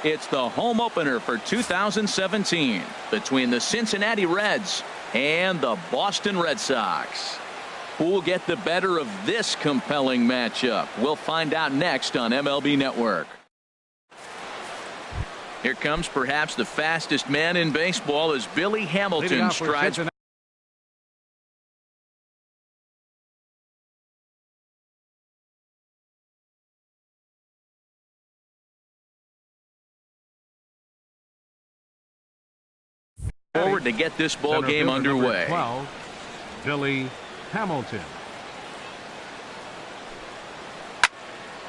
It's the home opener for 2017 between the Cincinnati Reds and the Boston Red Sox. Who will get the better of this compelling matchup? We'll find out next on MLB Network. Here comes perhaps the fastest man in baseball as Billy Hamilton strides forward to get this ball game underway. 12, Billy Hamilton.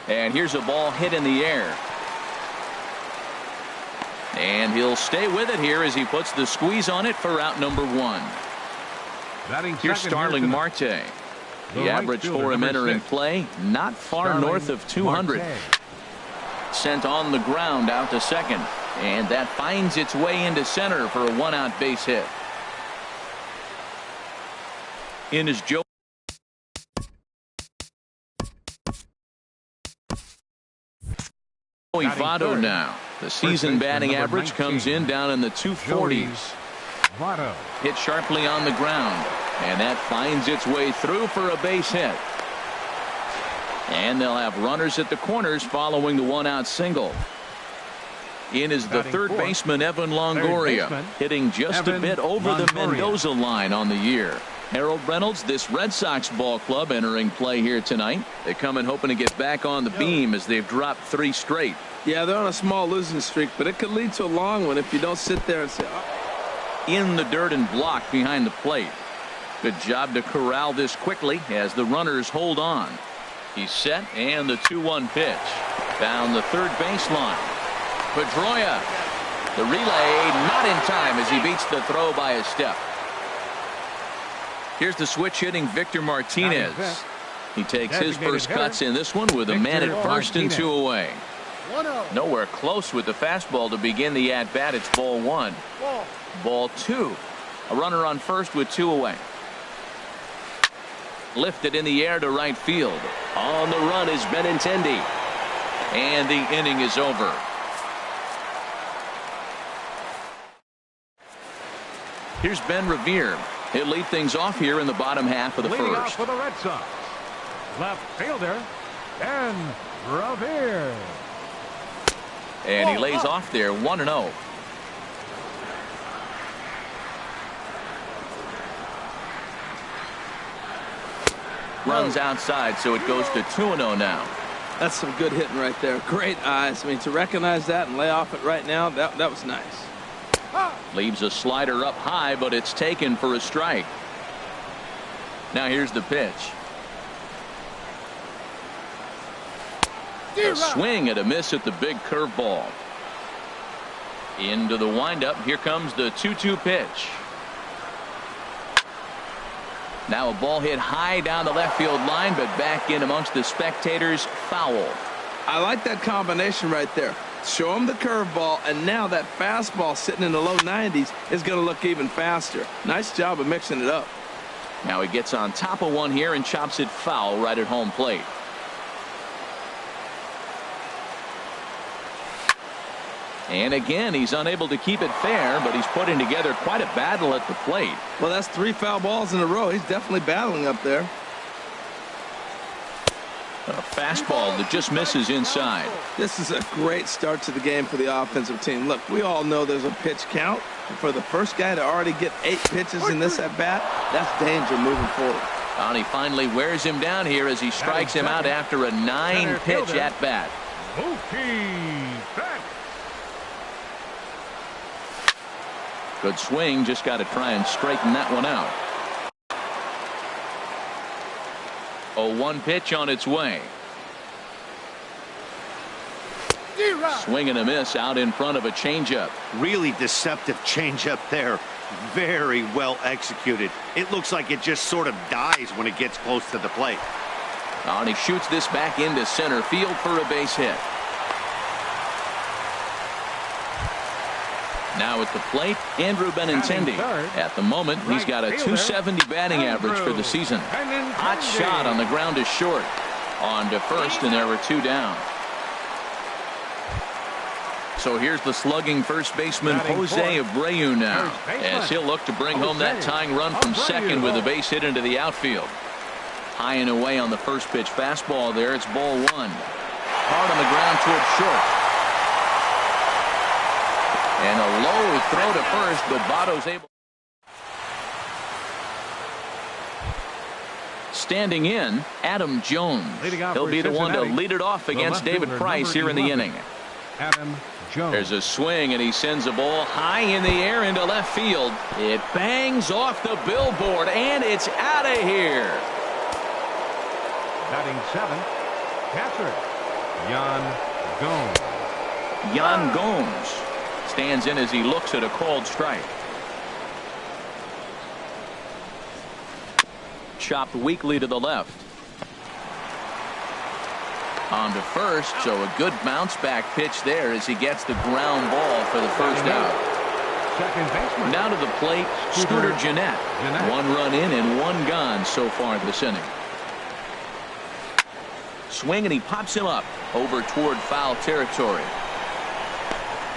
And here's a ball hit in the air. And he'll stay with it here as he puts the squeeze on it for out number 1. Here's Starling Marte. The average for him entering play, not far north of 200. Sent on the ground out to second. And that finds its way into center for a 1-out base hit. In is Joe. Votto now. The season batting average comes in down in the 240s. Hit sharply on the ground. And that finds its way through for a base hit. And they'll have runners at the corners following the 1-out single. In is the third baseman, Evan Longoria, hitting just a bit over the Mendoza line on the year. Harold Reynolds, this Red Sox ball club entering play here tonight. They come in hoping to get back on the beam as they've dropped 3 straight. Yeah, they're on a small losing streak, but it could lead to a long one if you don't sit there and say, oh. In the dirt and blocked behind the plate. Good job to corral this quickly as the runners hold on. He's set, and the 2-1 pitch. Down the third baseline. Pedroia. The relay not in time as he beats the throw by a step. Here's the switch hitting Victor Martinez. He takes his first cuts in this one with a man at first and 2 away. Nowhere close with the fastball to begin the at-bat. It's ball 1. Ball 2. A runner on first with 2 away. Lifted in the air to right field. On the run is Benintendi. And the inning is over. Here's Ben Revere. He'll lead things off here in the bottom half of the Leading first. off for the Red Sox, left fielder Ben Revere. And he lays off there 1-0. Runs outside, so it goes to 2-0 now. That's some good hitting right there. Great eyes. I mean, to recognize that and lay off it right now, that was nice. Leaves a slider up high, but it's taken for a strike. Now here's the pitch. A swing and a miss at the big curveball. Into the windup. Here comes the 2-2 pitch. Now a ball hit high down the left field line, but back in amongst the spectators. Foul. I like that combination right there. Show him the curveball, and now that fastball sitting in the low 90s is going to look even faster. Nice job of mixing it up. Now he gets on top of one here and chops it foul right at home plate. And again, he's unable to keep it fair, but he's putting together quite a battle at the plate. Well, that's 3 foul balls in a row. He's definitely battling up there. A fastball that just misses inside. This is a great start to the game for the offensive team. Look, we all know there's a pitch count. For the first guy to already get 8 pitches in this at-bat, that's danger moving forward. And he finally wears him down here as he strikes him out after a 9-pitch at-bat. Good swing, just got to try and straighten that one out. 0-1 pitch on its way. Swing and a miss out in front of a changeup. Really deceptive changeup there. Very well executed. It looks like it just sort of dies when it gets close to the plate. And he shoots this back into center field for a base hit. Now at the plate, Andrew Benintendi. At the moment, he's got a .270 batting average for the season. Hot shot on the ground is short. On to first, and there were 2 down. So here's the slugging first baseman Jose Abreu now, as he'll look to bring home that tying run from second with a base hit into the outfield. High and away on the first pitch fastball there. It's ball one. Hard on the ground towards short. And a low throw to first, but Votto's able. Standing in, Adam Jones. He'll be the one to lead it off against David Price here in the inning. Adam Jones. There's a swing, and he sends a ball high in the air into left field. It bangs off the billboard, and it's out of here. Batting 7, catcher, Yan Gomes. Yan Gomes stands in as he looks at a called strike. Chopped weakly to the left. On to first, so a good bounce back pitch there as he gets the ground ball for the first out. Second baseman. Now to the plate, Scooter Gennett. 1 run in and 1 gone so far this inning. Swing, and he pops him up over toward foul territory.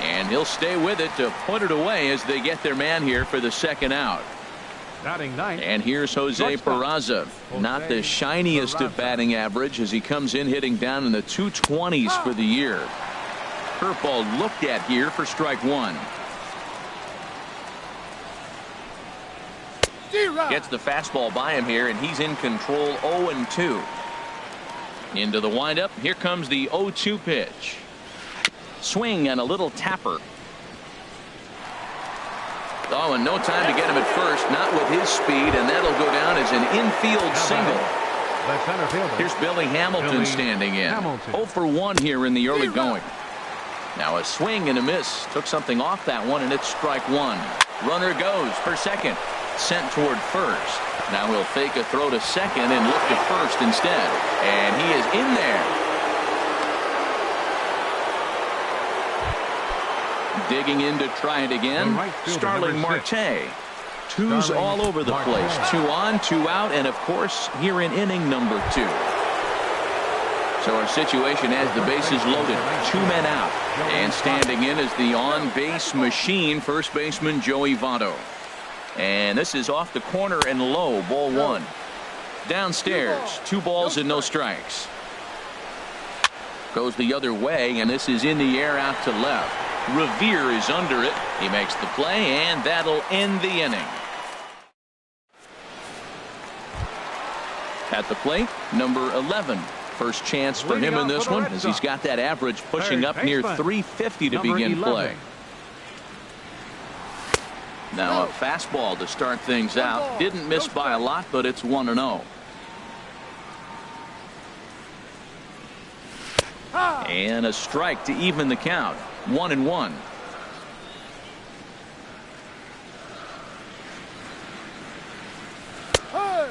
And he'll stay with it to put it away as they get their man here for the second out. Batting 9. And here's Jose Peraza. Not the shiniest of batting average as he comes in hitting down in the 220s for the year. Curveball looked at here for strike 1. Gets the fastball by him here, and he's in control. 0-2. Into the windup. Here comes the 0-2 pitch. Swing and a little tapper. Oh, and no time to get him at first. Not with his speed, and that'll go down as an infield single. Here's Billy Hamilton standing in. 0 for 1 here in the early going. Now a swing and a miss. Took something off that one, and it's strike 1. Runner goes for second. Sent toward first. Now he'll fake a throw to second and look to first instead. And he is in there. Digging in to try it again. Starling Marte. 2's all over the place. 2 on, 2 out, and of course here in inning number 2. So our situation as the bases loaded. 2 men out. And standing in is the on-base machine, first baseman Joey Votto. And this is off the corner and low, ball 1. Downstairs, 2 balls and no strikes. Goes the other way, and this is in the air out to left. Revere is under it. He makes the play, and that'll end the inning. At the plate, number 11. First chance for him in this one, as he's got that average pushing up near 350 to begin play. Now a fastball to start things out. Didn't miss by a lot, but it's 1-0. And a strike to even the count. 1-1.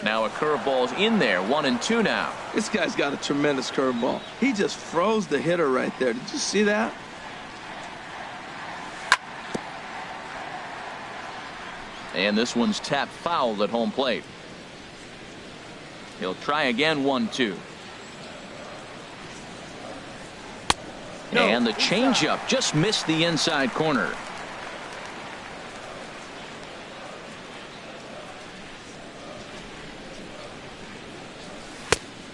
Now a curveball's in there. 1-2 now. This guy's got a tremendous curveball. He just froze the hitter right there. Did you see that? And this one's tapped foul at home plate. He'll try again. 1-2. And the changeup just missed the inside corner.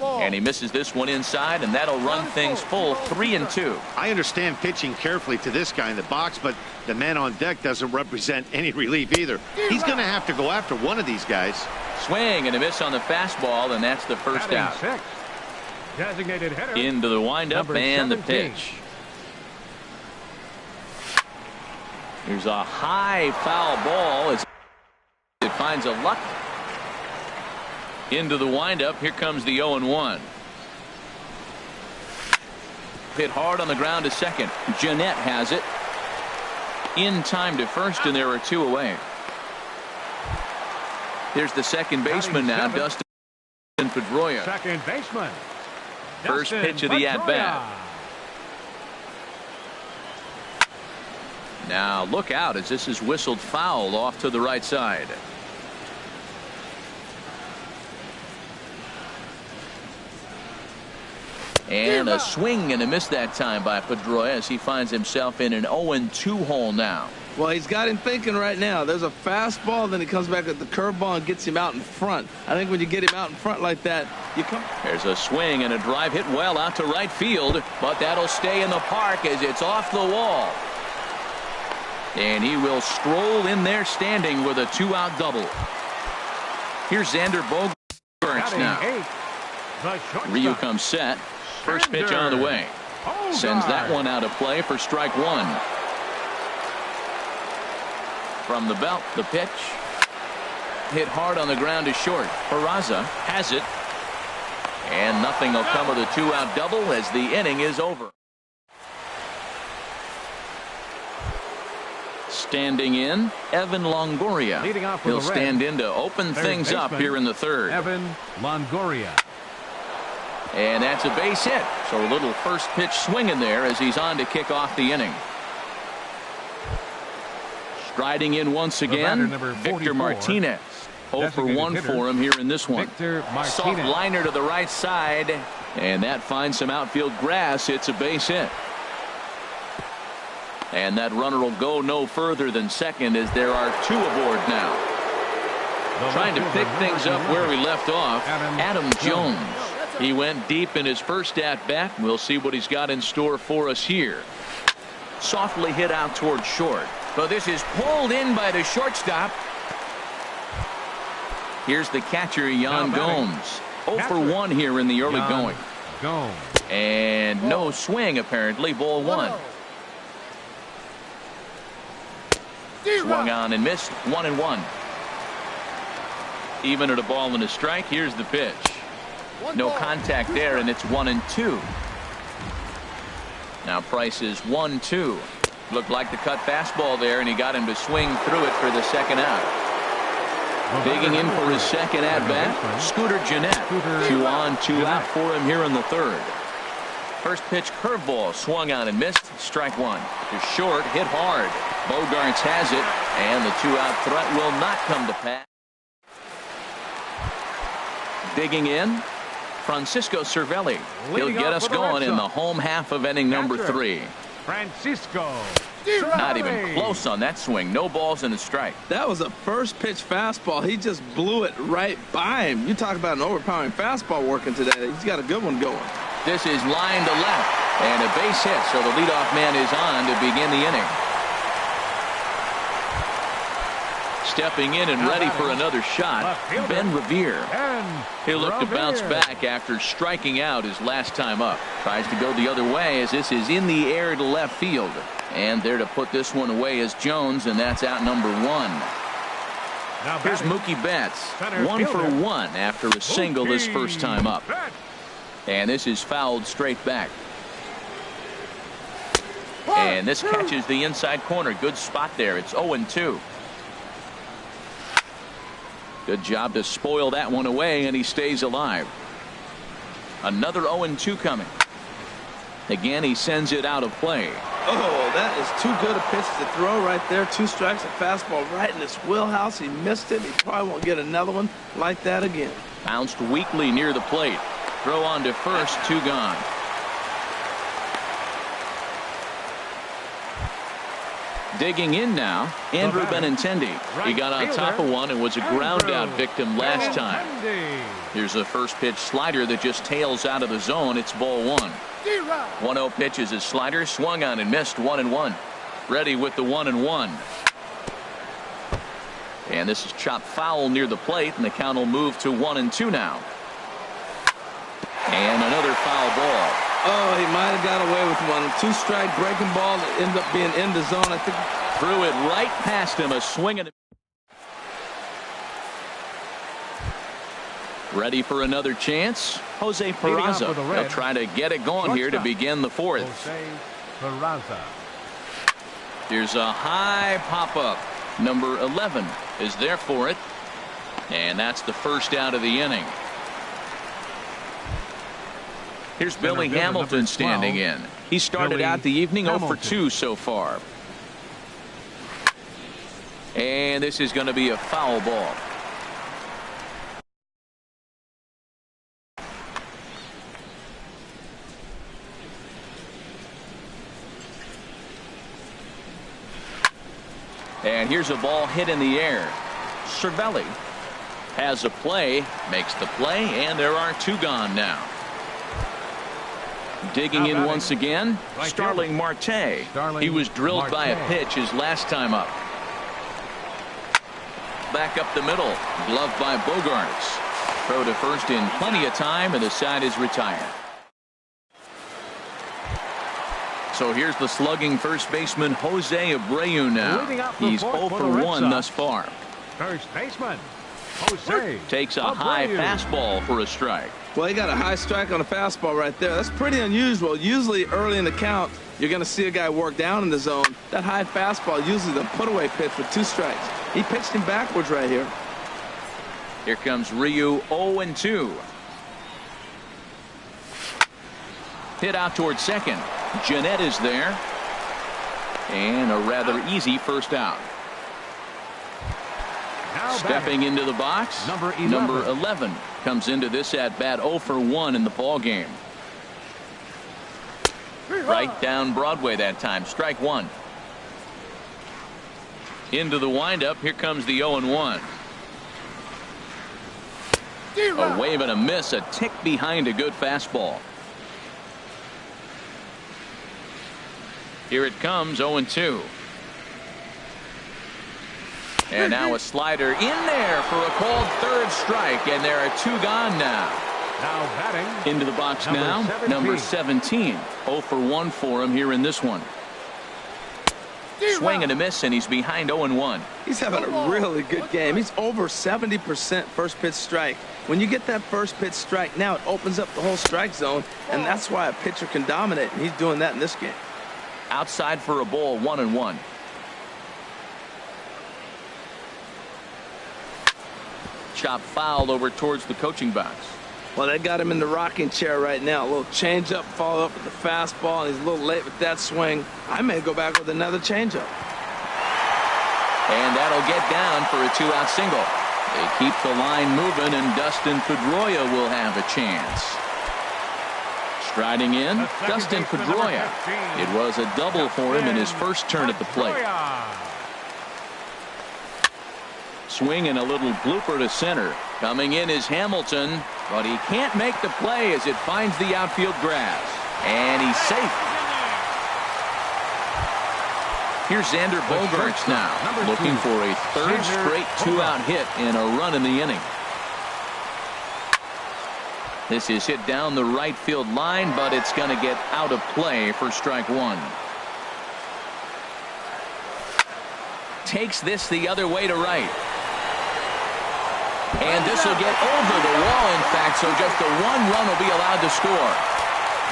And he misses this one inside, and that'll run things full. 3-2. I understand pitching carefully to this guy in the box, but the man on deck doesn't represent any relief either. He's going to have to go after one of these guys. Swing and a miss on the fastball, and that's the first out. 6. Designated hitter. Into the windup and the pitch. Here's a high foul ball as it finds a luck. Into the windup. Here comes the 0-1. Hit hard on the ground to second. Gennett has it. In time to first, and there are 2 away. Here's the second baseman now, Dustin Pedroia. Second baseman. First pitch of the at-bat. Now look out as this is whistled foul off to the right side. And a swing and a miss that time by Pedroia as he finds himself in an 0-2 hole now. Well, he's got him thinking right now. There's a fastball, then he comes back with the curveball and gets him out in front. I think when you get him out in front like that, you come. There's a swing and a drive hit well out to right field, but that'll stay in the park as it's off the wall. And he will stroll in there standing with a 2-out double. Here's Xander Bogaerts now. Ryu comes set. First pitch on the way. Sends that one out of play for strike one. From the belt, the pitch. Hit hard on the ground to short. Peraza has it. And nothing will come of the 2-out double as the inning is over. Standing in, Evan Longoria. He'll stand in to open things up here in the third. Evan Longoria. And that's a base hit. So a little first pitch swing in there as he's on to kick off the inning. Striding in once again, Victor Martinez. 0 for 1 for him here in this one. Soft liner to the right side, and that finds some outfield grass. It's a base hit. And that runner will go no further than second as there are 2 aboard now. Trying to pick things up where we left off, Adam Jones. He went deep in his first at-bat. We'll see what he's got in store for us here. Softly hit out toward short. But this is pulled in by the shortstop. Here's the catcher, Yan Gomes. 0 for 1 here in the early going. And no swing, apparently. Ball 1. Swung on and missed. 1-1. Even at a ball and a strike. Here's the pitch. No contact there, and it's 1-2. Now Price is 1-2. Looked like the cut fastball there, and he got him to swing through it for the second out. Digging in for his second at-bat, Scooter Gennett. 2 on, 2 out for him here in the third. First pitch curveball swung on and missed. Strike 1. To short, hit hard. Bogaerts has it, and the 2-out threat will not come to pass. Digging in, Francisco Cervelli. He'll get us going in the home half of inning number 3. Francisco. Not even close on that swing. No balls and a strike. That was a first pitch fastball. He just blew it right by him. You talk about an overpowering fastball working today. He's got a good one going. This is line to left and a base hit, so the leadoff man is on to begin the inning. Stepping in and ready for another shot, Ben Revere. He'll look to bounce back after striking out his last time up. Tries to go the other way as this is in the air to left field. And there to put this one away is Jones, and that's out number 1. Here's Mookie Betts. 1 for 1 after a single this first time up. And this is fouled straight back. And this catches the inside corner. Good spot there. It's 0-2. Good job to spoil that one away, and he stays alive. Another 0-2 coming. Again, he sends it out of play. Oh, that is too good a pitch to throw right there. 2 strikes, a fastball right in his wheelhouse. He missed it. He probably won't get another one like that again. Bounced weakly near the plate. Throw on to first, 2 gone. Digging in now, Andrew Benintendi. He got on top of one and was a ground out victim last time. Here's a first pitch slider that just tails out of the zone. It's ball 1. 1-0 pitch is his slider, swung on and missed. 1-1. Ready with the 1-1. And this is chopped foul near the plate, and the count will move to 1-2 now. And another foul ball. Oh, he might have got away with one. 2-strike breaking ball that ended up being in the zone. I think threw it right past him. A swing and ready for another chance. Jose Peraza. They'll try to get it going here to begin the 4th. Jose Peraza. Here's a high pop-up. Number 11 is there for it. And that's the first out of the inning. Here's Billy Hamilton standing in. He started out the evening 0 for 2 so far. And this is going to be a foul ball. And here's a ball hit in the air. Cervelli has a play, makes the play, and there are 2 gone now. Digging in once again, Starling Marte. He was drilled by a pitch his last time up. Back up the middle, gloved by Bogarts. Throw to first in plenty of time, and the side is retired. So here's the slugging first baseman Jose Abreu now. He's 0 for 1 thus far. First baseman Jose takes a high fastball for a strike. Well, he got a high strike on a fastball right there. That's pretty unusual. Usually early in the count, you're going to see a guy work down in the zone. That high fastball, usually the put-away pitch with 2 strikes. He pitched him backwards right here. Here comes Ryu, 0-2. Hit out towards second. Jeanette is there. And a rather easy first out. Stepping into the box, number 11 comes into this at bat 0 for 1 in the ball game. Right down Broadway that time. Strike 1. Into the windup. Here comes the 0-1. A wave and a miss, a tick behind a good fastball. Here it comes, 0-2. And now a slider in there for a called third strike, and there are 2 gone now. Now batting into the box now, number 17. 0 for 1 for him here in this one. Swing and a miss, and he's behind 0-1. He's having a really good game. He's over 70% first pitch strike. When you get that first pitch strike, now it opens up the whole strike zone, and that's why a pitcher can dominate, and he's doing that in this game. Outside for a ball, 1-1. Chop fouled over towards the coaching box. Well, they got him in the rocking chair right now. A little changeup, followed up with the fastball, and he's a little late with that swing. I may go back with another changeup. And that'll get down for a 2-out single. They keep the line moving, and Dustin Pedroia will have a chance. Striding in, Dustin Pedroia. It was a double for him in his first turn at the plate. Swing and a little blooper to center. Coming in is Hamilton, but he can't make the play as it finds the outfield grass. And he's safe. Here's Xander Bogaerts now, looking for a third straight 2-out hit and a run in the inning. This is hit down the right field line, but it's going to get out of play for strike 1. Takes this the other way to right. And this will get over the wall, in fact, so just the 1 run will be allowed to score.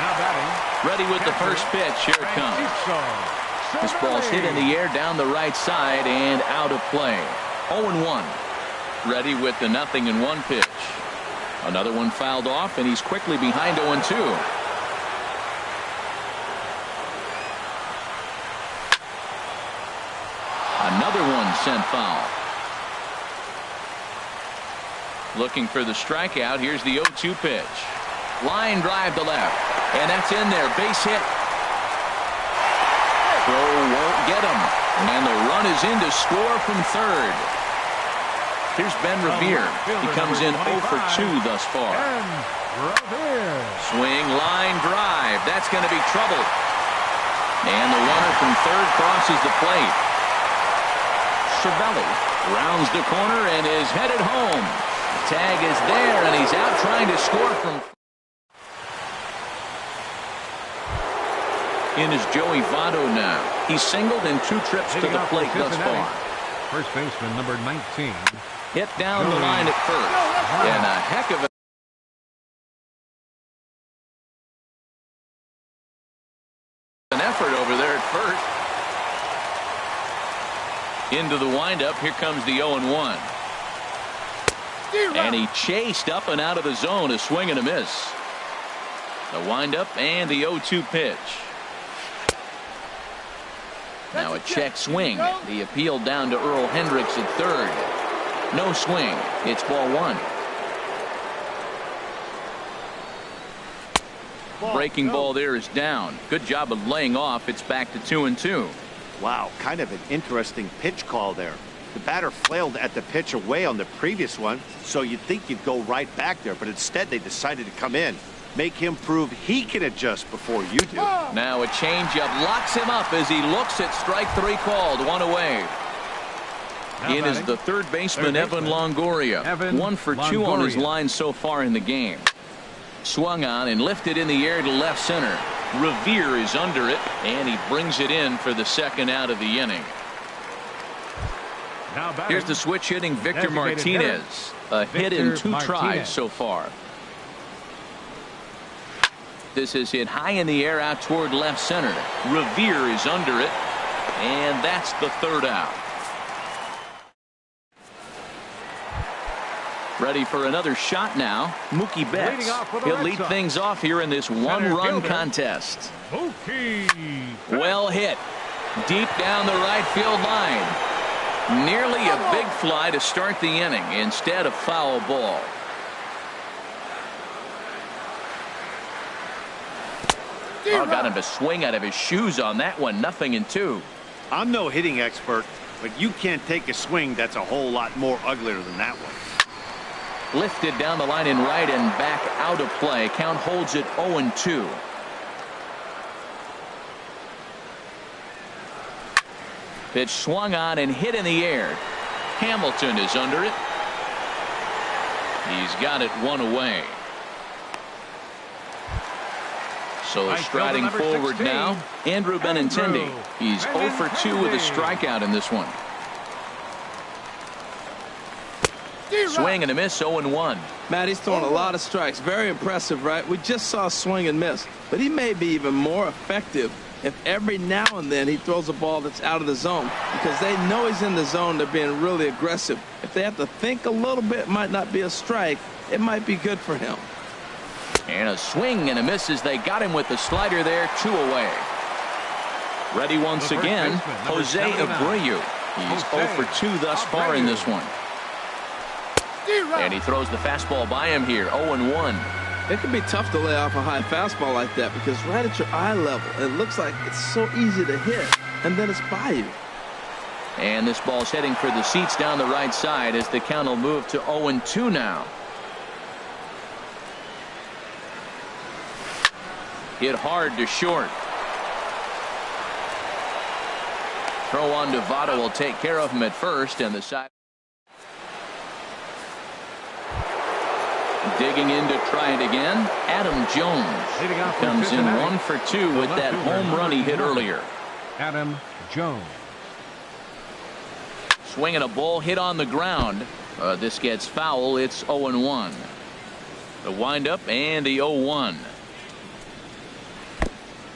Now batting. Ready with the first pitch. Here it comes. This ball's hit in the air down the right side and out of play. 0-1. Ready with the 0-1 pitch. Another one fouled off, and he's quickly behind 0-2. Another one sent foul. Looking for the strikeout. Here's the 0-2 pitch. Line drive to left. And that's in there. Base hit. Throw won't get him. And the run is in to score from third. Here's Ben Revere. He comes in 0 for 2 thus far. Swing, line drive. That's going to be trouble. And the runner from third crosses the plate. Cervelli rounds the corner and is headed home. The tag is there, and he's out trying to score from. In is Joey Votto now. He's singled in 2 trips to the plate thus far. First baseman number 19. Hit down the line at first. And a heck of an effort over there at first. Into the windup. Here comes the 0-1. And he chased up and out of the zone. A swing and a miss. The windup and the 0-2 pitch. Now a check swing. The appeal down to Earl Hendricks at third. No swing. It's ball 1. Breaking ball there is down. Good job of laying off. It's back to 2-2. Wow, kind of an interesting pitch call there. The batter flailed at the pitch away on the previous one, so you'd think you'd go right back there, but instead they decided to come in. Make him prove he can adjust before you do. Now a changeup locks him up as he looks at strike three called. One away. In is the third baseman, Evan Longoria. 1 for 2 on his line so far in the game. Swung on and lifted in the air to left center. Revere is under it, and he brings it in for the second out of the inning. Here's the switch hitting Victor Martinez. A hit in 2 tries so far. This is hit high in the air out toward left center. Revere is under it, and that's the third out. Ready for another shot now. Mookie Betts. He'll lead things off here in this one-run contest. Well hit. Deep down the right field line. Nearly a big fly to start the inning instead of foul ball. Oh, got him to swing out of his shoes on that one. 0-2. I'm no hitting expert, but you can't take a swing that's a whole lot more uglier than that one. Lifted down the line in right and back out of play. Count holds it 0-2. Pitch swung on and hit in the air. Hamilton is under it. He's got it 1 away. So striding forward now, Andrew Benintendi. He's 0 for 2 with a strikeout in this one. Swing and a miss, 0-1. Matt, he's throwing a lot of strikes. Very impressive, right? We just saw swing and miss. But he may be even more effective if every now and then he throws a ball that's out of the zone. Because they know he's in the zone. They're being really aggressive. If they have to think a little bit, it might not be a strike. It might be good for him. And a swing and a miss as they got him with the slider there. 2 away. Ready once again, Jose Abreu. He's 0 for 2 thus far in this one. And he throws the fastball by him here. 0-1. It can be tough to lay off a high fastball like that because right at your eye level, it looks like it's so easy to hit, and then it's by you. And this ball's heading for the seats down the right side as the count will move to 0-2 now. Hit hard to short. Throw on to Votto will take care of him at first, and the side. Digging in to try it again, Adam Jones comes in 1 for 2 with that home run he hit earlier. Adam Jones. Swinging a ball hit on the ground. This gets foul. It's 0-1. The windup and the 0-1.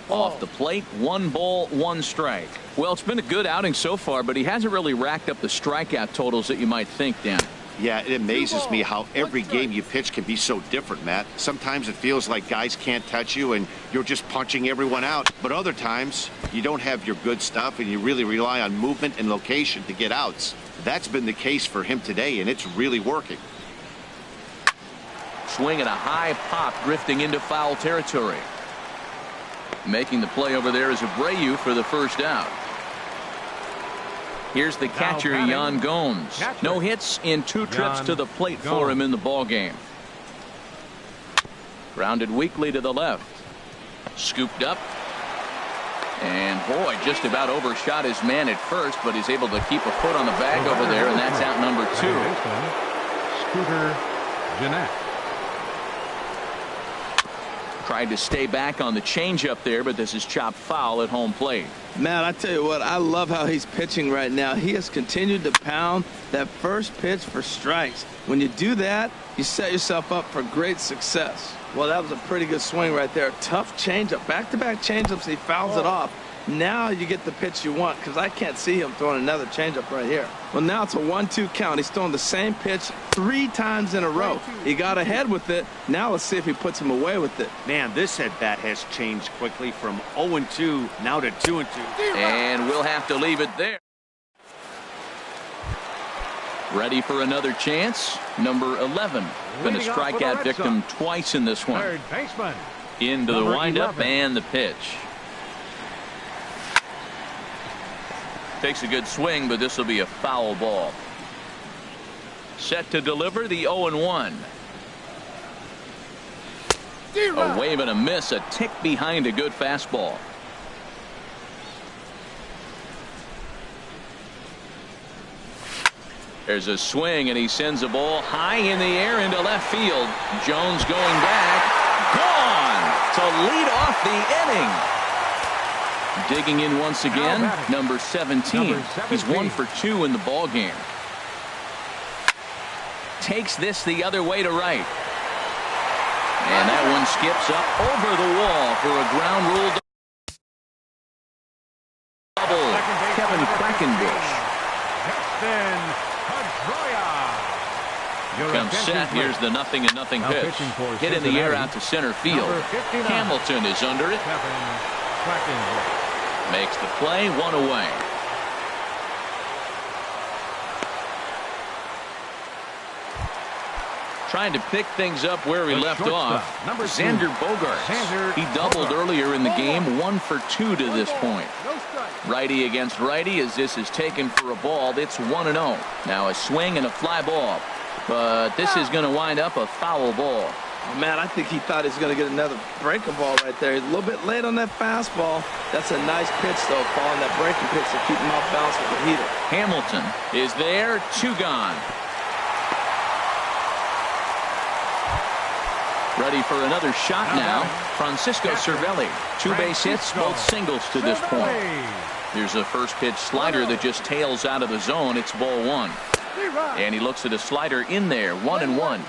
Off the plate, 1 ball, 1 strike. Well, it's been a good outing so far, but he hasn't really racked up the strikeout totals that you might think, Dan. Yeah, it amazes me how every game you pitch can be so different, Matt. Sometimes it feels like guys can't touch you and you're just punching everyone out. But other times, you don't have your good stuff and you really rely on movement and location to get outs. That's been the case for him today, and it's really working. Swing and a high pop drifting into foul territory. Making the play over there is Abreu for the first out. Here's the catcher, Yan Gomes. No hits in 2 trips to the plate for him in the ball game. Grounded weakly to the left. Scooped up. And boy, just about overshot his man at first, but he's able to keep a foot on the bag over there, and that's out number 2. Scooter Gennett. Tried to stay back on the changeup there, but this is chopped foul at home plate. Matt, I tell you what, I love how he's pitching right now. He has continued to pound that first pitch for strikes. When you do that, you set yourself up for great success. Well, that was a pretty good swing right there. Tough changeup. Back-to-back changeups, and he fouls it off. Now you get the pitch you want, because I can't see him throwing another changeup right here. Well, now it's a 1-2 count. He's throwing the same pitch 3 times in a row. He got ahead with it. Now let's see if he puts him away with it. Man, this at-bat has changed quickly from 0-2 now to 2-2. And we'll have to leave it there. Ready for another chance. Number 11. Been a strikeout victim twice in this one. Third baseman. Into the windup and the pitch. Takes a good swing, but this will be a foul ball. Set to deliver the 0-1. A wave and a miss, a tick behind a good fastball. There's a swing, and he sends a ball high in the air into left field. Jones going back. Gone to lead off the inning. Digging in once again, number 17. He's 1 for 2 in the ball game. Takes this the other way to right. And that one skips up over the wall for a ground rule double. Kevin Quackenbush comes set. Here's the 0-0 pitch. Hit in the air out to center field. Hamilton is under it. Makes the play, 1 away. Trying to pick things up where he left off. Xander Bogaerts. He doubled earlier in the game, 1 for 2 to this point. Righty against righty as this is taken for a ball. It's 1-0. Now a swing and a fly ball. But this is going to wind up a foul ball. Oh, man, I think he thought he was going to get another breaking ball right there. He's a little bit late on that fastball. That's a nice pitch, though, following that breaking pitch to keep him off balance with the heater. Hamilton is there, 2 gone. Ready for another shot now. Francisco Cervelli. 2 base hits, both singles to this point. Here's a first pitch slider that just tails out of the zone. It's ball 1. And he looks at a slider in there, 1-1.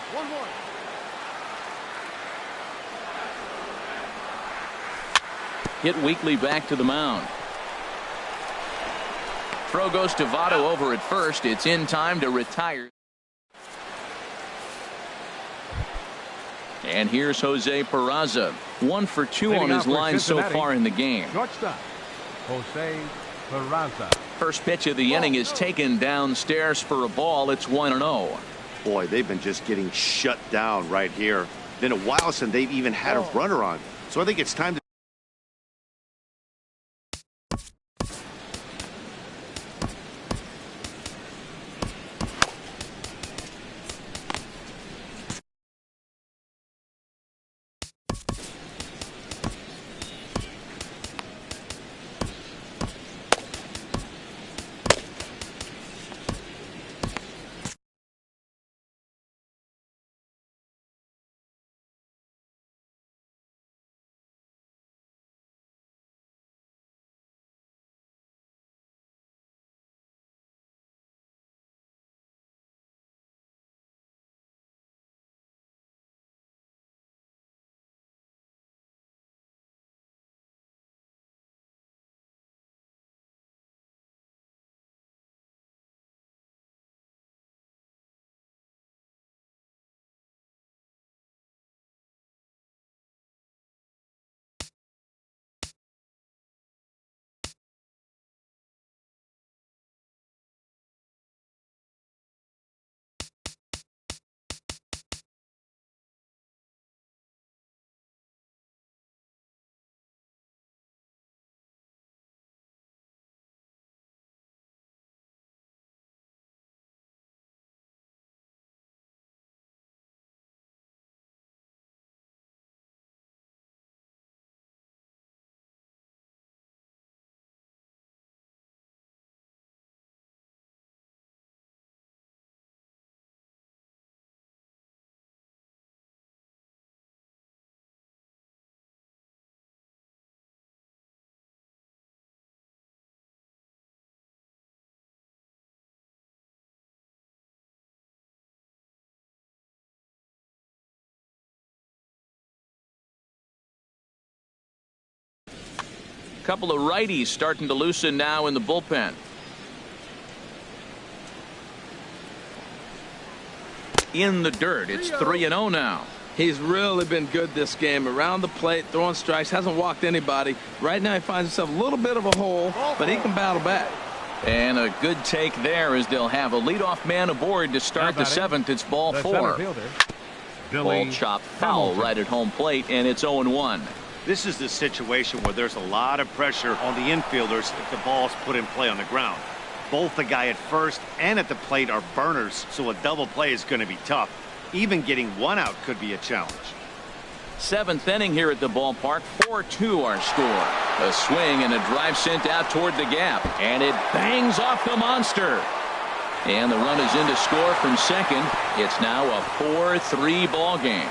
Hit Weekly back to the mound. Throw goes to Votto over at first. It's in time to retire. And here's Jose Peraza. 1 for 2 on his line so far in the game. Shortstop, Jose Peraza. First pitch of the inning is taken downstairs for a ball. It's 1-0. Boy, they've been just getting shut down right here. Been a while since they've even had a runner on. So I think it's time to Couple of righties starting to loosen now in the bullpen. In the dirt. It's 3-0 now. He's really been good this game. Around the plate, throwing strikes, hasn't walked anybody. Right now he finds himself a little bit of a hole, but he can battle back. And a good take there as they'll have a leadoff man aboard to start the 7th. It's ball 4. Ball chopped foul right at home plate, and it's 0-1. This is the situation where there's a lot of pressure on the infielders if the ball's put in play on the ground. Both the guy at first and at the plate are burners, so a double play is going to be tough. Even getting one out could be a challenge. Seventh inning here at the ballpark. 4-2 our score. A swing and a drive sent out toward the gap, and it bangs off the monster. And the run is in to score from second. It's now a 4-3 ball game.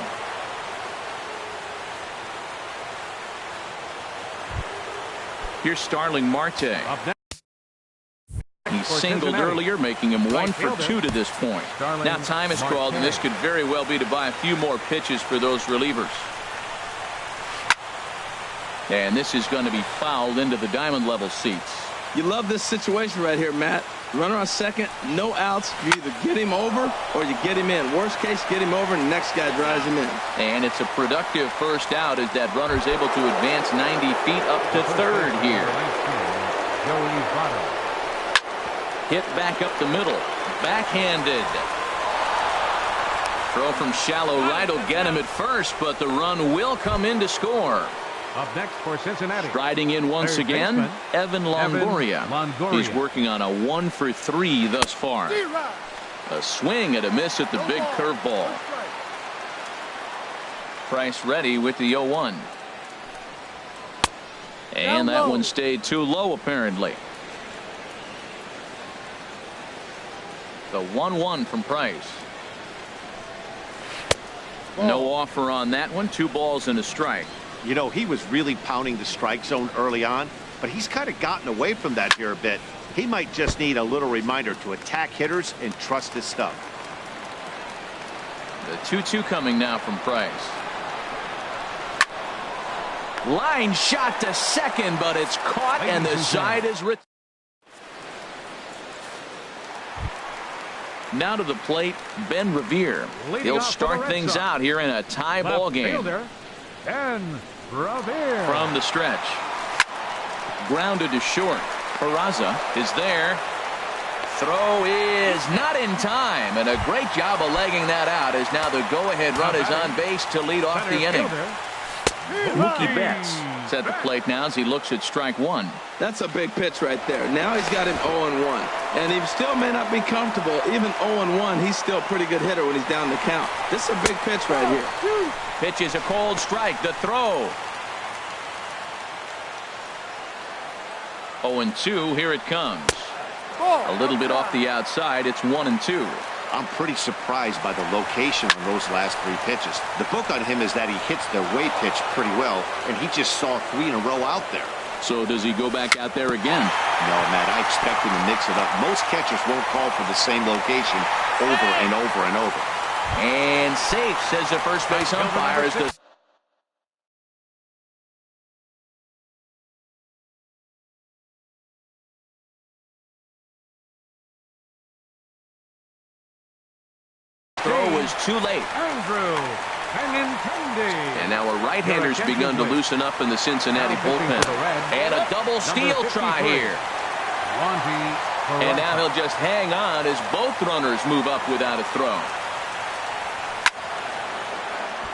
Here's Starling Marte. He singled earlier, making him 1 for 2 to this point. Now time is called, and this could very well be to buy a few more pitches for those relievers. And this is going to be fouled into the diamond level seats. You love this situation right here, Matt. Runner on second, no outs. You either get him over or you get him in. Worst case, get him over and the next guy drives him in. And it's a productive first out as that runner's able to advance 90 feet up to third here. Hit back up the middle. Backhanded. Throw from shallow right will get him at first, but the run will come in to score. Up next for Cincinnati. Striding in once again, Evan Longoria. He's working on a 1 for 3 thus far. A swing and a miss at the big curveball. Price ready with the 0-1. And that one stayed too low apparently. The 1-1 from Price. No offer on that one. 2 balls and a strike. You know, he was really pounding the strike zone early on, but he's kind of gotten away from that here a bit. He might just need a little reminder to attack hitters and trust his stuff. The 2-2 coming now from Price. Line shot to second, but it's caught and the side is returned. Now to the plate, Ben Revere. He'll start things out here in a tie ball game. Ben Revere. From the stretch. Grounded to short. Peraza is there. Throw is not in time, and a great job of legging that out as now the go-ahead run is on base to lead off the inning. Mookie Betts is at the plate now as he looks at strike one. That's a big pitch right there. Now he's got him 0-1, and he still may not be comfortable. Even 0-1, he's still a pretty good hitter when he's down the count. This is a big pitch right here. Pitch is a cold strike. The throw. 0-2. Here it comes. A little bit off the outside. It's 1-2. I'm pretty surprised by the location on those last 3 pitches. The book on him is that he hits the way pitch pretty well, and he just saw 3 in a row out there. So does he go back out there again? No, Matt, I expect him to mix it up. Most catchers won't call for the same location over and over and over. And safe, says the first base umpire, as the throw was too late. And now a right-hander's begun to loosen up in the Cincinnati bullpen. And a double steal try here. And now he'll just hang on as both runners move up without a throw.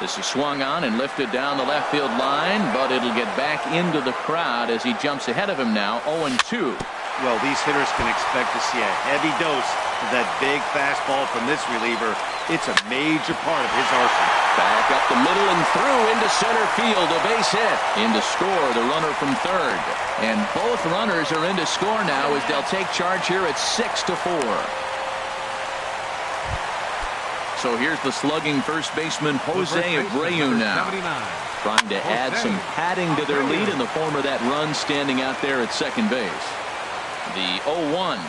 This is swung on and lifted down the left field line, but it'll get back into the crowd as he jumps ahead of him now, 0-2. Well, these hitters can expect to see a heavy dose of that big fastball from this reliever. It's a major part of his arsenal. Back up the middle and through into center field, a base hit. In to score, the runner from third. And both runners are in to score now as they'll take charge here at 6-4. So here's the slugging first baseman Jose Abreu now, trying to add some padding to their lead in the form of that run standing out there at second base. The 0-1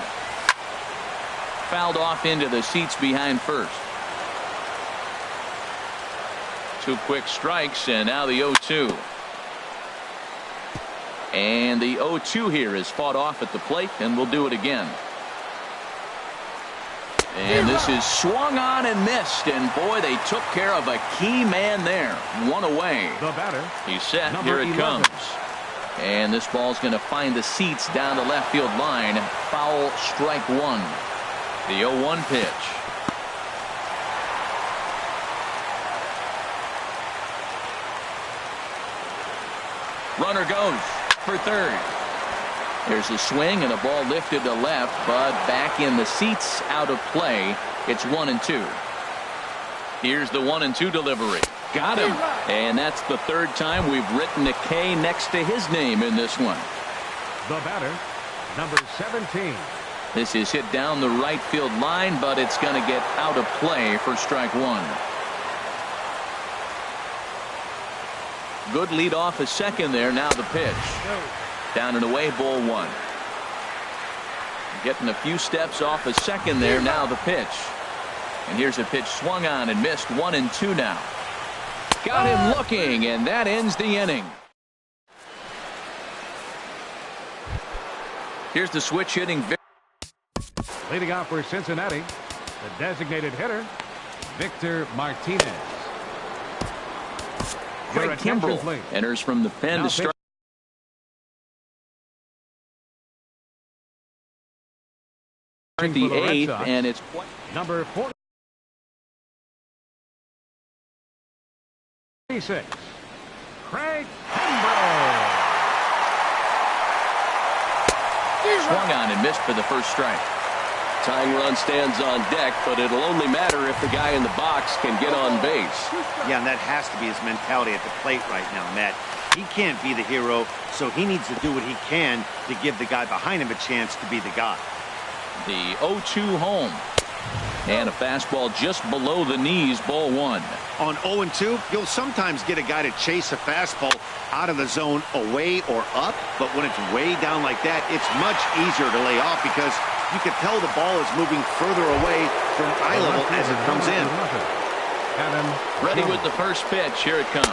fouled off into the seats behind first. 2 quick strikes, and now the 0-2. And the 0-2 here is fought off at the plate, and we'll do it again. And this is swung on and missed, and boy, they took care of a key man there. 1 away. The batter. He's set. Here it comes. And this ball's going to find the seats down the left field line. Foul, strike 1. The 0-1 pitch. Runner goes for third. There's a swing and a ball lifted to left, but back in the seats, out of play. It's 1-2. Here's the 1-2 delivery. Got him. And that's the third time we've written a K next to his name in this one. The batter, number 17. This is hit down the right field line, but it's going to get out of play for strike one. Good lead off a second there. Now the pitch. Down and away, ball one. Getting a few steps off a second there. Now the pitch. And here's a pitch swung on and missed. 1-2 now. Got him looking, and that ends the inning. Here's the switch hitting. Leading off for Cincinnati, the designated hitter, Victor Martinez. Craig Kimbrell enters from the pen to start. The eighth, and it's number 46, Craig Kimbrell. Swung on and missed for the first strike. Tying run stands on deck, but it'll only matter if the guy in the box can get on base. Yeah, and that has to be his mentality at the plate right now, Matt. He can't be the hero, so he needs to do what he can to give the guy behind him a chance to be the guy. The 0-2 home. And a fastball just below the knees, ball one. On 0-2, you'll sometimes get a guy to chase a fastball out of the zone away or up, but when it's way down like that, it's much easier to lay off because you can tell the ball is moving further away from eye level as it comes in. Ready with the first pitch. Here it comes.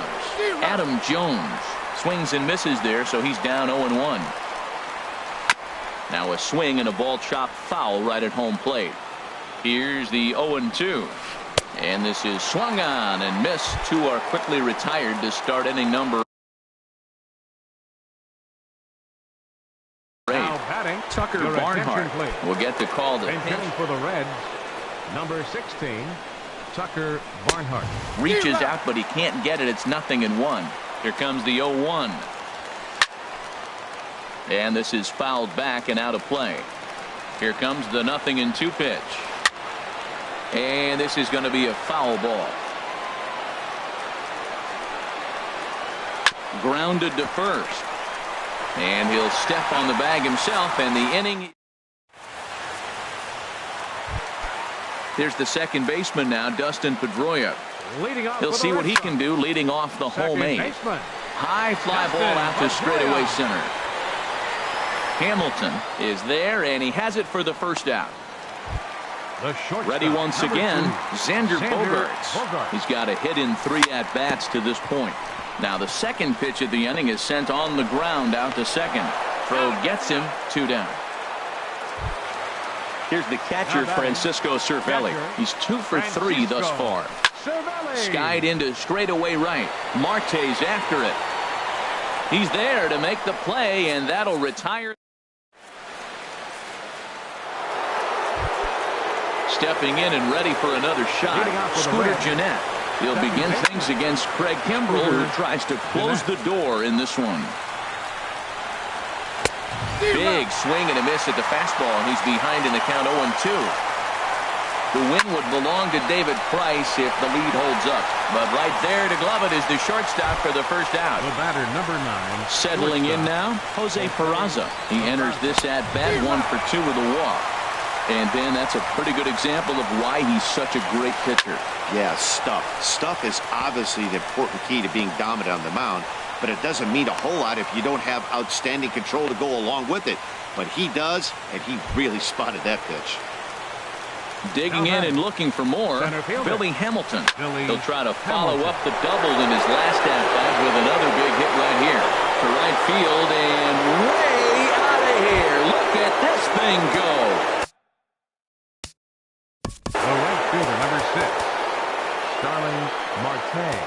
Adam Jones swings and misses there, so he's down 0-1. Now a swing and a ball chopped foul right at home plate. Here's the 0-2. And this is swung on and missed. Two are quickly retired to start inning number 8. Tucker Barnhart will get the call to hitting for the Reds, number 16, Tucker Barnhart. Reaches out, but he can't get it. It's 0-1. Here comes the 0-1. And this is fouled back and out of play. Here comes the 0-2 pitch. And this is going to be a foul ball. Grounded to first. And he'll step on the bag himself, and the inning. Here's the second baseman now, Dustin Pedroia. He'll see what he can do leading off the home 8. High fly ball out to straightaway center. Hamilton is there, and he has it for the first out. Ready once again, Xander Bogaerts. He's got a hit in 3 at-bats to this point. Now the second pitch of the inning is sent on the ground out to second. Throw gets him, 2 down. Here's the catcher, Francisco Cervelli. He's 2 for 3 thus far. Skied into straightaway right. Marte's after it. He's there to make the play, and that'll retire. Stepping in and ready for another shot, Scooter Gennett. He'll begin things against Craig Kimbrell, who tries to close the door in this one. Big swing and a miss at the fastball, and he's behind in the count 0-2. The win would belong to David Price if the lead holds up. But right there to glove it is the shortstop for the first out. The batter, number 9. Settling in now, Jose Peraza. He enters this at-bat 1 for 2 with a walk. And, Ben, that's a pretty good example of why he's such a great pitcher. Yeah, stuff. Stuff is obviously the important key to being dominant on the mound, but it doesn't mean a whole lot if you don't have outstanding control to go along with it. But he does, and he really spotted that pitch. Digging in and looking for more, Billy Hamilton. He'll try to follow up the double in his last at-bat with another big hit right here. To right field and way out of here. Look at this thing go. The right fielder, number 6, Starling Marte.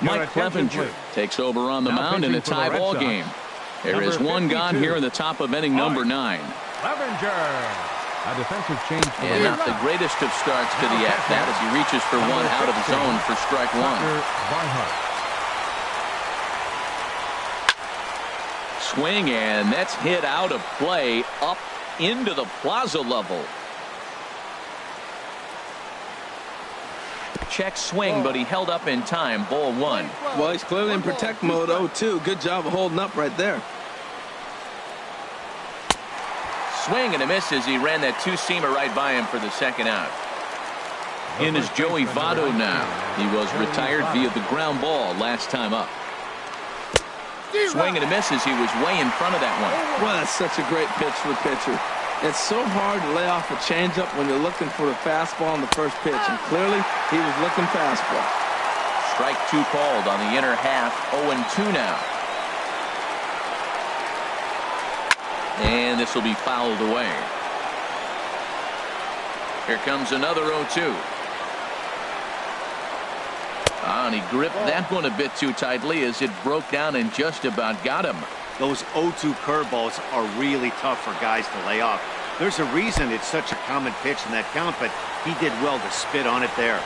Mike Clevenger takes over on the mound in a tie ball game. There is one gone here in the top of inning number 9. Clevenger. A defensive change. And not the greatest of starts to the at-bat as he reaches for one out of the zone for strike one. Swing, and that's hit out of play up into the plaza level. Check swing, but he held up in time. Ball one. Well, he's clearly in protect mode. 0-2. Good job of holding up right there. Swing and a miss as he ran that two-seamer right by him for the second out. In is Joey Votto now. He was retired via the ground ball last time up. Swing and a miss as he was way in front of that one. Well, that's such a great pitch for the pitcher. It's so hard to lay off a changeup when you're looking for the fastball on the first pitch, and clearly he was looking fastball. Strike two called on the inner half. 0-2 now. And this will be fouled away. Here comes another 0-2. And he gripped that one a bit too tightly as it broke down and just about got him. Those 0-2 curveballs are really tough for guys to lay off. There's a reason it's such a common pitch in that count, but he did well to spit on it there.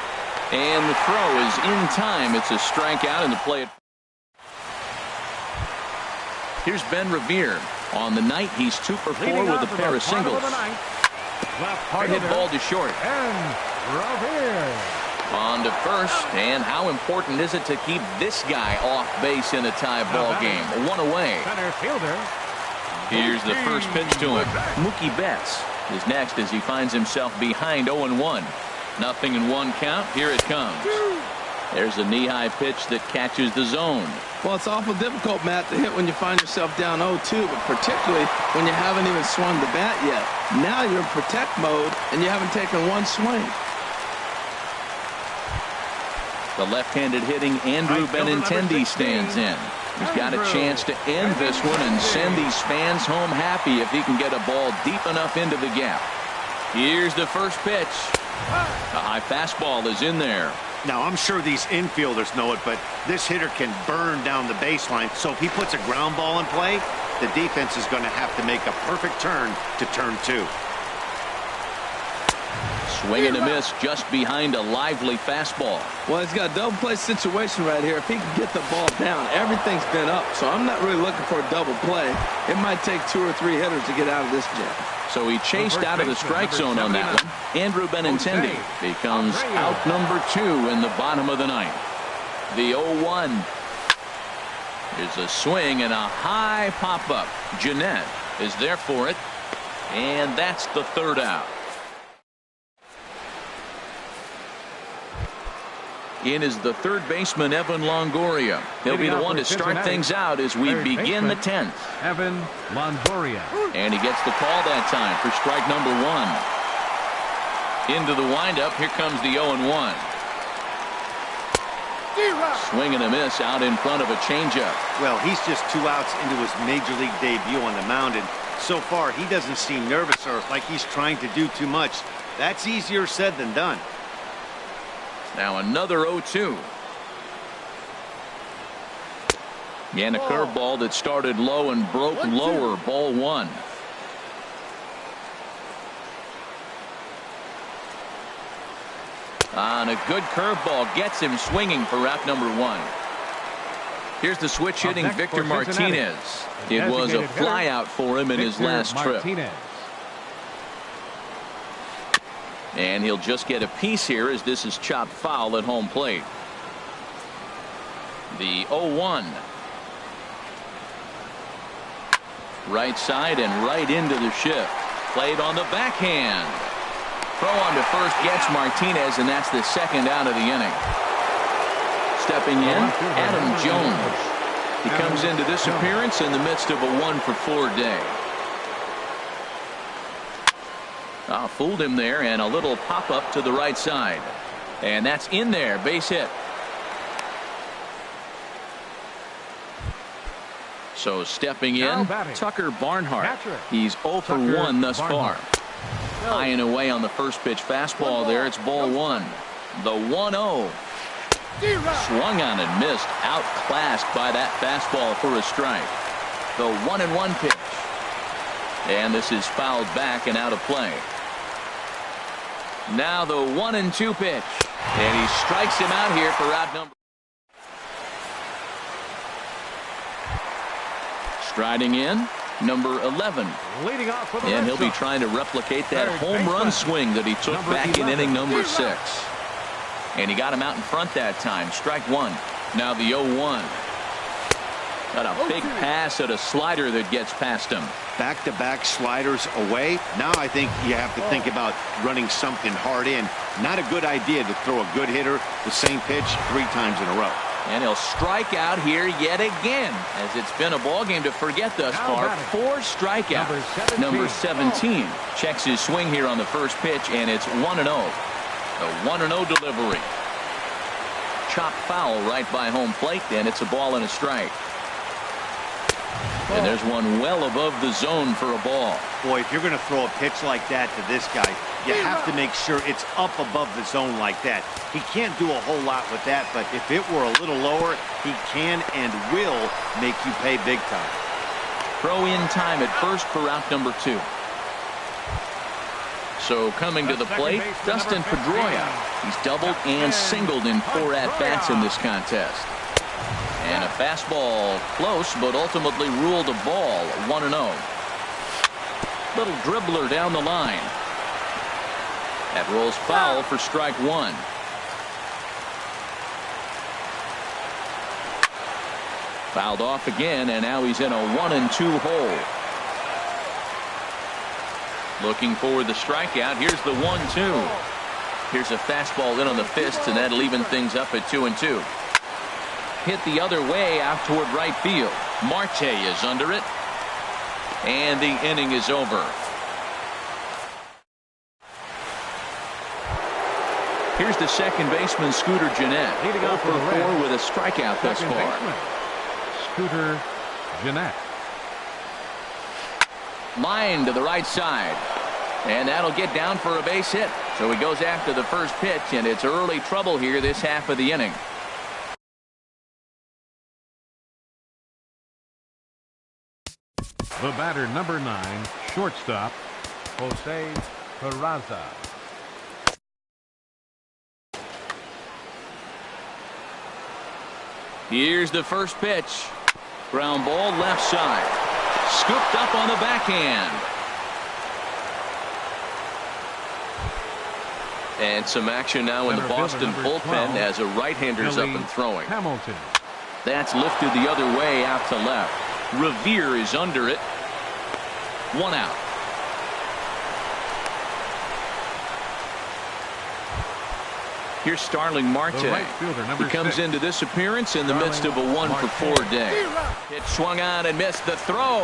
And the throw is in time. It's a strikeout, and the play. Here's Ben Revere. On the night, he's 2 for 4 with a pair of singles. Hard hit ball to short. And Revere. On to first, and how important is it to keep this guy off base in a tie ball game? One away. Center fielder. Here's the first pitch to him. Mookie Betts is next as he finds himself behind 0-1. Nothing in one count. Here it comes. There's a knee-high pitch that catches the zone. Well, it's awful difficult, Matt, to hit when you find yourself down 0-2, but particularly when you haven't even swung the bat yet. Now you're in protect mode, and you haven't taken one swing. The left-handed hitting Andrew Benintendi stands in. He's got a chance to end this one and send these fans home happy if he can get a ball deep enough into the gap. Here's the first pitch. A high fastball is in there. Now, I'm sure these infielders know it, but this hitter can burn down the baseline. So if he puts a ground ball in play, the defense is going to have to make a perfect turn to turn two. Swing and a miss just behind a lively fastball. Well, he's got a double play situation right here. If he can get the ball down, everything's been up. So I'm not really looking for a double play. It might take 2 or 3 hitters to get out of this jam. So he chased out of the strike zone on that one. Andrew Benintendi becomes out number 2 in the bottom of the ninth. The 0-1 is a swing and a high pop-up. Jeanette is there for it. And that's the third out. In is the third baseman, Evan Longoria. He'll be the one to start things out as we begin the 10th. Evan Longoria. And he gets the call that time for strike number 1. Into the windup. Here comes the 0-1. Swing and a miss out in front of a changeup. Well, he's just 2 outs into his major league debut on the mound, and so far he doesn't seem nervous or like he's trying to do too much. That's easier said than done. Now another 0-2. And a curveball that started low and broke lower. Ball 1. And a good curveball gets him swinging for out number 1. Here's the switch hitting Victor Martinez. It was a flyout for him in his last trip. And he'll just get a piece here as this is chopped foul at home plate. The 0-1. Right side and right into the shift. Played on the backhand. Throw on to first gets Martinez, and that's the second out of the inning. Stepping in, Adam Jones. He comes into this appearance in the midst of a 1-for-4 day. Fooled him there, and a little pop-up to the right side. And that's in there. Base hit. So stepping in, Tucker Barnhart. He's 0 for 1 thus far. High and away on the first pitch fastball there. It's ball 1. The 1-0. Swung on and missed. Outclassed by that fastball for a strike. The 1-1 pitch. And this is fouled back and out of play. Now the 1-2 pitch. And he strikes him out here for out number. Striding in, number 11. Leading off for the And Red he'll be Sox. trying to replicate that Third home run baseman, swing that he took number back in 11. inning number 6. And he got him out in front that time. Strike one. Now the 0-1. Got a big pass at a slider that gets past him. Back-to-back sliders away. Now I think you have to think about running something hard in. Not a good idea to throw a good hitter the same pitch 3 times in a row. And he'll strike out here yet again, as it's been a ball game to forget thus Now far. batting. 4 strikeouts. Number 17 checks his swing here on the first pitch, and it's 1-0. A 1-0 delivery. Chopped foul right by home plate, and it's a ball and a strike. And there's one well above the zone for a ball. Boy, if you're going to throw a pitch like that to this guy, you have to make sure it's up above the zone like that. He can't do a whole lot with that, but if it were a little lower, he can and will make you pay big time. Throw in time at first for out number 2. So coming to the plate, Dustin Pedroia. He's doubled and singled in 4 at-bats in this contest. And a fastball close, but ultimately ruled a ball. 1-0. Little dribbler down the line. That rolls foul for strike 1. Fouled off again, and now he's in a 1-2 hole. Looking for the strikeout. Here's the 1-2. Here's a fastball in on the fist, and that'll even things up at 2-2. Hit the other way out toward right field. Marte is under it. And the inning is over. Here's the second baseman, Scooter Gennett. Leading 0 off for for the 4 Reds. with a strikeout thus Second far. baseman, Scooter Gennett. Line to the right side. And that'll get down for a base hit. So he goes after the first pitch, and it's early trouble here this half of the inning. The batter, number 9, shortstop, Jose Peraza. Here's the first pitch. Ground ball left side. Scooped up on the backhand. And some action now in the Boston bullpen as a right-hander's up and throwing. Hamilton. That's lifted the other way out to left. Revere is under it. 1 out. Here's Starling Marte. The right fielder, He number comes 6. into this appearance in the midst of a 1-for-4 day. It swung on and missed the throw.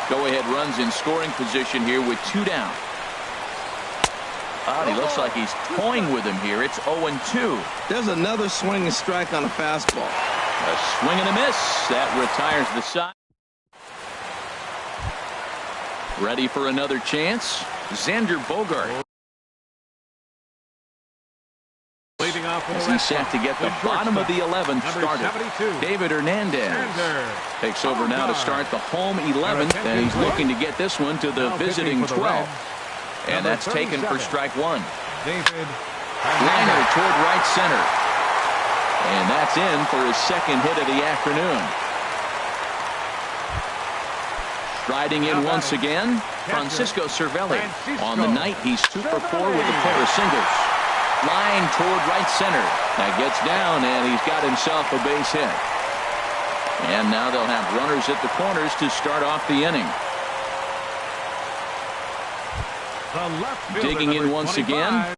Go-ahead runs in scoring position here with 2 down. He looks like he's toying with him here. It's 0-2. There's another swinging strike on a fastball. A swing and a miss. That retires the side. Ready for another chance. Xander Bogart. Leading off for the As Red he's set Sox, to get the bottom of the 11th number started. 72. David Hernandez Xander takes over now to start the home 11th, and he's looking to get this one to the Now visiting pitching for the 12th. Reds, And number that's taken for 37. strike 1. David Liner toward right center. And that's in for his second hit of the afternoon. Striding in once again, Francisco Cervelli. On the night, he's 2 for 4 with a pair of singles. Line toward right center. That gets down, and he's got himself a base hit. And now they'll have runners at the corners to start off the inning. The left fielder, Digging in number once 25. again.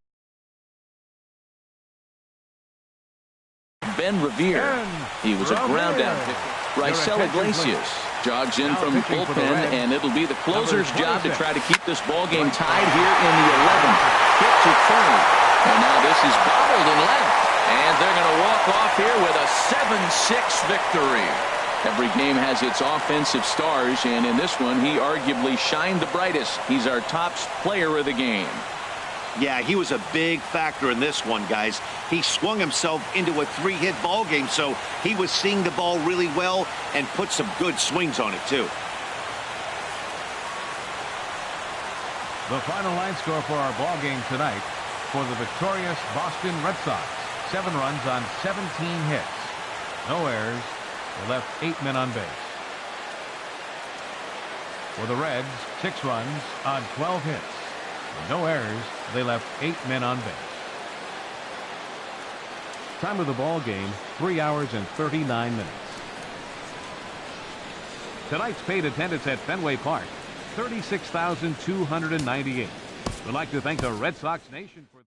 Ben Revere. He was a ground out pick. Raisel Iglesias jogs in from the bullpen, and it'll be the closer's job to try to keep this ball game tied here in the 11th. Hit to third. And now this is bobbled in left. And they're going to walk off here with a 7-6 victory. Every game has its offensive stars, and in this one, he arguably shined the brightest. He's our top player of the game. Yeah, he was a big factor in this one, guys. He swung himself into a 3-hit ball game, so he was seeing the ball really well and put some good swings on it, too. The final line score for our ball game tonight for the victorious Boston Red Sox. 7 runs on 17 hits. No errors. They left 8 men on base. For the Reds, 6 runs on 12 hits. No errors. They left 8 men on base. Time of the ball game, 3 hours and 39 minutes. Tonight's paid attendance at Fenway Park, 36,298. We'd like to thank the Red Sox Nation for